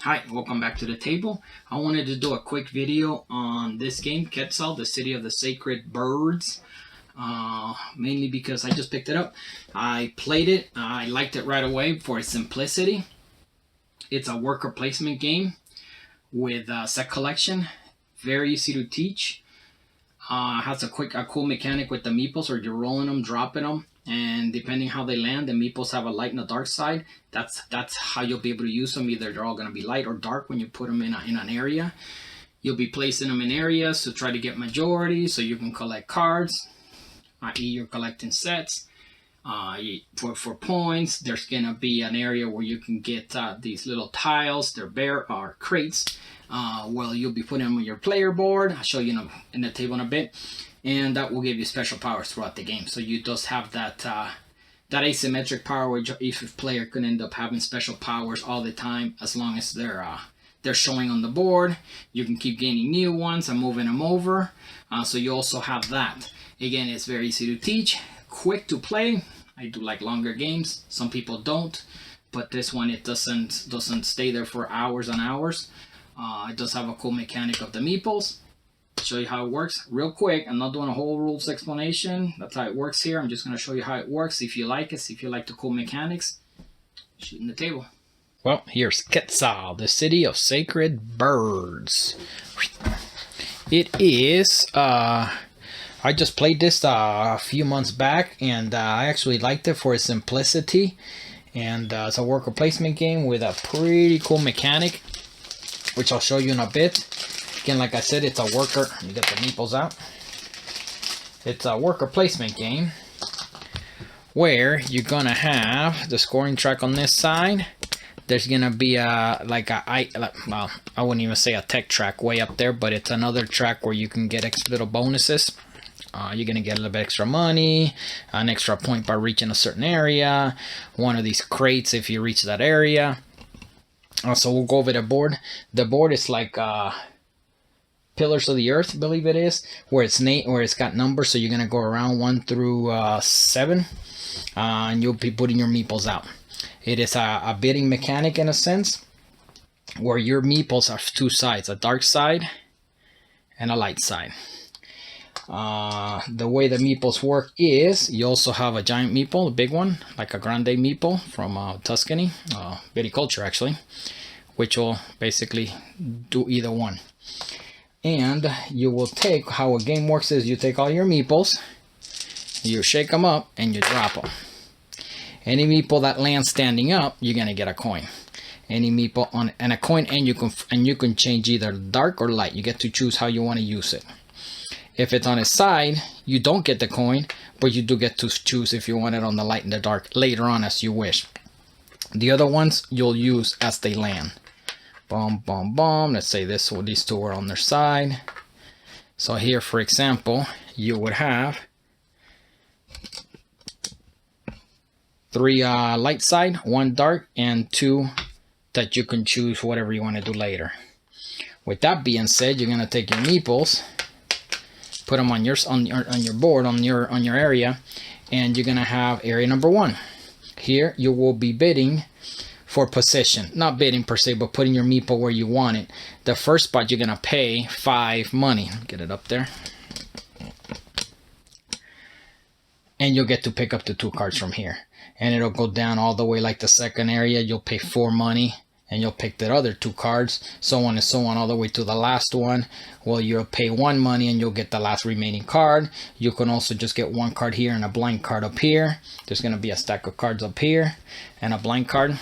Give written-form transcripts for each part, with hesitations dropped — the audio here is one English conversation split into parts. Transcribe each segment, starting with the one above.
Hi, welcome back to the table. I wanted to do a quick video on this game, Quetzal, the City of the Sacred Birds. Mainly because I just picked it up. I played it. I liked it right away for its simplicity. It's a worker placement game with set collection. Very easy to teach. Has a cool mechanic with the meeples, or you're rolling them, dropping them, and depending how they land, the meeples have a light and a dark side. That's how you'll be able to use them. Either they're all going to be light or dark when you put them in an area. You'll be placing them in areas to try to get majority, so you can collect cards, i.e. you're collecting sets. For points, there's going to be an area where you can get these little tiles. They're bare or crates. Well, you'll be putting them on your player board. I'll show you in the table in a bit, and that will give you special powers throughout the game. So you just have that that asymmetric power, where if a player could end up having special powers all the time, as long as they're showing on the board. You can keep gaining new ones and moving them over. So you also have that. Again, it's very easy to teach, quick to play. I do like longer games. Some people don't, but this one, it doesn't stay there for hours and hours. It does have a cool mechanic of the meeples. Show you how it works real quick. I'm not doing a whole rules explanation. That's how it works here. I'm just going to show you how it works. If you like it, see if you like the cool mechanics, shooting the table. Well, here's Quetzal, the City of Sacred Birds. It is, I just played this a few months back, and I actually liked it for its simplicity. And it's a worker placement game with a pretty cool mechanic, which I'll show you in a bit. Again, like I said, it's a worker. Let me get the meeples out. It's a worker placement game where you're gonna have the scoring track on this side. There's gonna be well, I wouldn't even say a tech track way up there, but it's another track where you can get extra little bonuses. You're gonna get a little bit extra money, an extra point by reaching a certain area, one of these crates if you reach that area. So we'll go over the board. The board is like Pillars of the Earth, I believe it is, where it's got numbers. So you're gonna go around 1 through 7, and you'll be putting your meeples out. It is a bidding mechanic in a sense, where your meeples are two sides, a dark side and a light side. The way the meeples work is you also have a giant meeple, a big one, like a grande meeple from Tuscany, viticulture actually, which will basically do either one. And you will take, how a game works is you take all your meeples, you shake them up, and you drop them. Any meeple that lands standing up, you're gonna get a coin. Any meeple on and a coin, and you can change either dark or light. You get to choose how you want to use it. If it's on its side, you don't get the coin, but you do get to choose if you want it on the light and the dark later on as you wish. The other ones you'll use as they land. Boom, boom, boom. Let's say these two are on their side. So here, for example, you would have 3 light side, 1 dark, and 2 that you can choose whatever you want to do later. With that being said, you're gonna take your meeples, put them on your board, on your area, and you're gonna have area number 1. Here you will be bidding for position, not bidding per se, but putting your meeple where you want it. The first spot you're gonna pay 5 money. Get it up there, and you'll get to pick up the 2 cards from here, and it'll go down all the way like the second area. You'll pay 4 money, and you'll pick the other 2 cards, so on and so on, all the way to the last one. Well, you'll pay 1 money and you'll get the last remaining card. You can also just get 1 card here and a blank card up here. There's going to be a stack of cards up here and a blank card.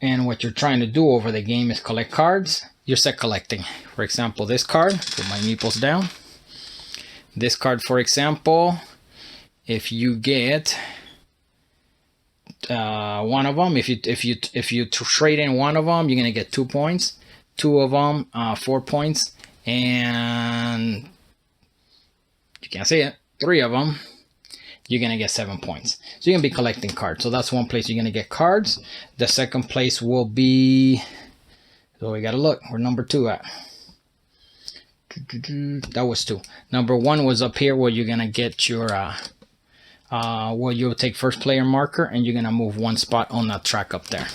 And what you're trying to do over the game is collect cards. You're set collecting. For example, this card, put my meeples down. This card, for example, if you get one of them, if you trade in one of them, you're gonna get 2 points. 2 of them, 4 points, and you can't see it. 3 of them, you're gonna get 7 points. So you're gonna be collecting cards. So that's one place you're gonna get cards. The second place will be, so we gotta look where number 2 at. That was 2. Number 1 was up here, where you're gonna get your well, you'll take first player marker and you're gonna move one spot on that track up there.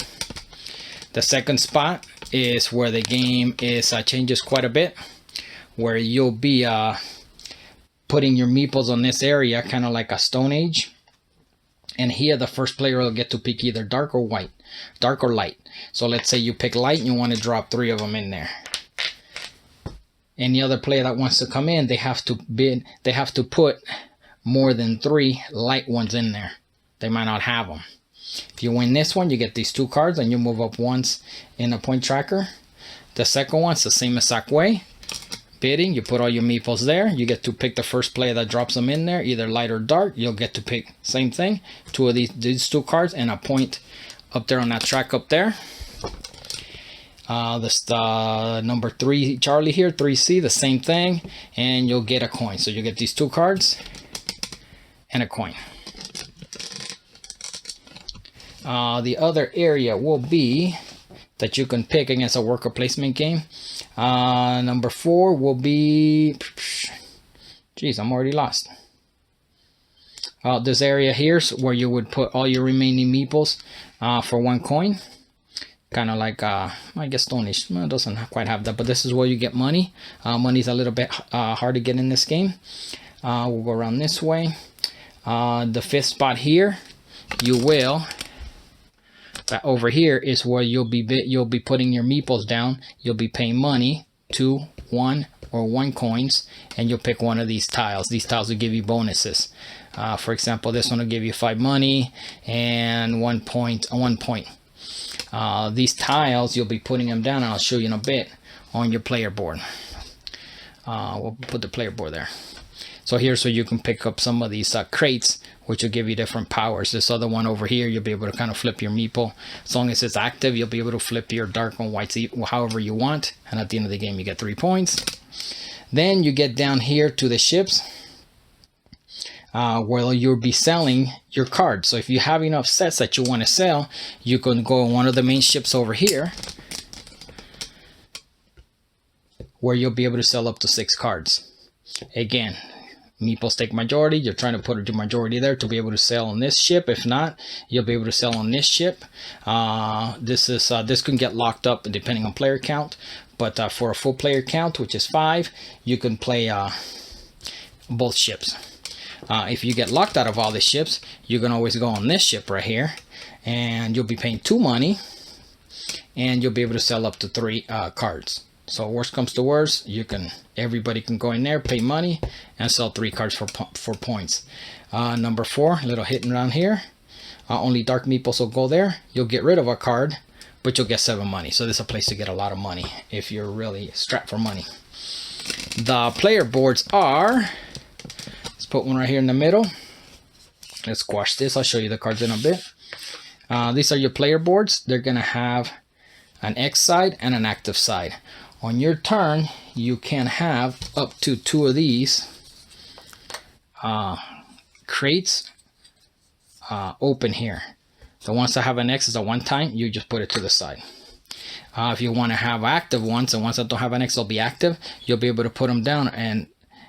The second spot is where the game is changes quite a bit, where you'll be putting your meeples on this area, kind of like a Stone Age. And here the first player will get to pick either dark or white, dark or light. So let's say you pick light and you want to drop 3 of them in there. Any other player that wants to come in, they have to put more than 3 light ones in there. They might not have them. If you win this one, you get these 2 cards and you move up once in the point tracker. The second one's the same exact way. Bidding, you put all your meeples there. You get to pick the first player that drops them in there, either light or dark. You'll get to pick same thing, 2 of these 2 cards and a point up there on that track up there. This number 3 Charlie here, 3C, the same thing, and you'll get a coin. So you get these 2 cards and a coin. The other area will be that you can pick against a worker placement game. Number 4 will be, geez, I'm already lost. This area here is where you would put all your remaining meeples for 1 coin. Kind of like, I guess Stone-ish. Well, it doesn't quite have that, but this is where you get money. Money's a little bit hard to get in this game. We'll go around this way. The 5th spot here, you will. Over here is where you'll be putting your meeples down. You'll be paying money, 2, 1, or 1 coins, and you'll pick one of these tiles. These tiles will give you bonuses. For example, this one will give you 5 money and 1 point. These tiles, you'll be putting them down, and I'll show you in a bit, on your player board. We'll put the player board there. So here's where you can pick up some of these crates, which will give you different powers. This other one over here, you'll be able to kind of flip your meeple. As long as it's active, you'll be able to flip your dark and whites however you want. And at the end of the game, you get 3 points. Then you get down here to the ships, where you'll be selling your cards. So if you have enough sets that you want to sell, you can go on one of the main ships over here, where you'll be able to sell up to 6 cards. Again, meeples take majority. You're trying to put your majority there to be able to sell on this ship. If not, you'll be able to sell on this ship. This can get locked up depending on player count, but for a full player count, which is 5, you can play both ships. If you get locked out of all the ships, you can always go on this ship right here, and you'll be paying 2 money, and you'll be able to sell up to 3 cards. So worst comes to worst, everybody can go in there, pay money, and sell 3 cards for points. Number 4, a little hidden around here. Only dark meeples will go there. You'll get rid of a card, but you'll get 7 money. So this is a place to get a lot of money if you're really strapped for money. The player boards are, let's put one right here in the middle. Let's squash this. I'll show you the cards in a bit. These are your player boards. They're going to have an X side and an active side. On your turn, you can have up to 2 of these crates open here. The ones that have an X is a one-time. You just put it to the side. If you want to have active ones, and ones that don't have an X will be active, you'll be able to put them down, and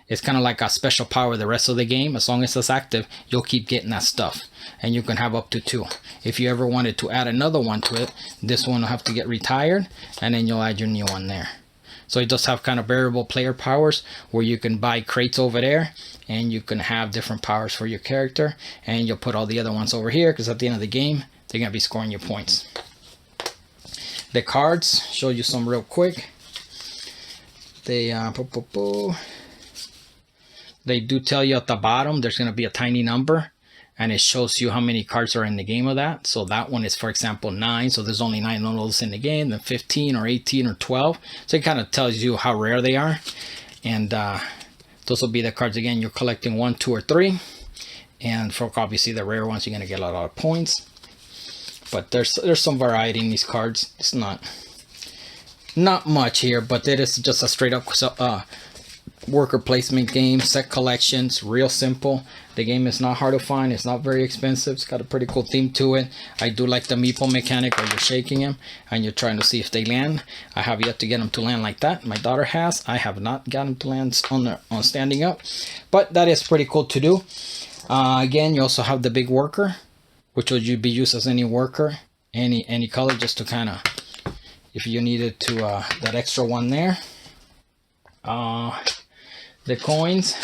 it's kind of like a special power the rest of the game. As long as it's active, you'll keep getting that stuff, and you can have up to 2. If you ever wanted to add another one to it, this one will have to get retired, and then you'll add your new one there. So it does have kind of variable player powers, where you can buy crates over there, and you can have different powers for your character, and you'll put all the other ones over here, because at the end of the game, they're going to be scoring your points. The cards, show you some real quick. They do tell you at the bottom there's going to be a tiny number, and it shows you how many cards are in the game of that. So that one is, for example, 9. So there's only 9 of those in the game. Then 15 or 18 or 12. So it kind of tells you how rare they are. And those will be the cards, again, you're collecting 1, 2, or 3. And for obviously the rare ones, you're going to get a lot of points. But there's some variety in these cards. It's not much here, but it is just a straight up worker placement game, set collections, real simple. The game is not hard to find. It's not very expensive. It's got a pretty cool theme to it. I do like the meeple mechanic where you're shaking them and you're trying to see if they land. I have yet to get them to land like that. My daughter has. I have not gotten them to land on standing up, but that is pretty cool to do. Again, you also have the big worker, which would be used as any worker, any color, just to kind of, if you needed to, that extra one there. The coins,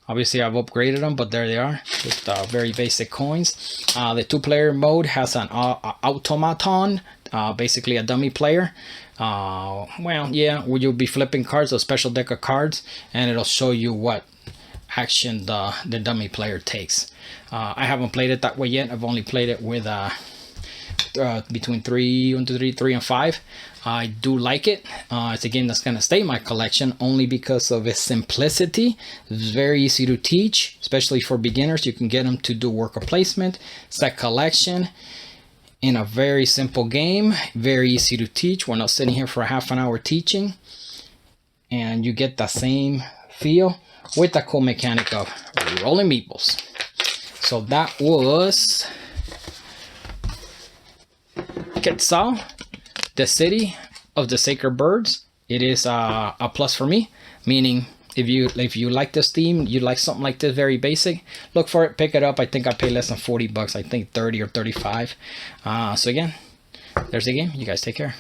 obviously I've upgraded them, but there they are, just very basic coins. The 2-player mode has an automaton, basically a dummy player. Well, yeah, you'll be flipping cards, a special deck of cards, and it'll show you what action the dummy player takes. I haven't played it that way yet. I've only played it with between 3 and 5. I do like it. It's a game that's going to stay in my collection only because of its simplicity. It's very easy to teach, especially for beginners. You can get them to do worker placement, set collection in a very simple game. Very easy to teach. We're not sitting here for a half an hour teaching, and you get the same feel with the cool mechanic of rolling meeples. So that was Quetzal, the City of the Sacred Birds. It is a plus for me, meaning if you like this theme, you like something like this, very basic, look for it, pick it up. I think I paid less than $40. I think 30 or 35. So again, there's the game. You guys take care.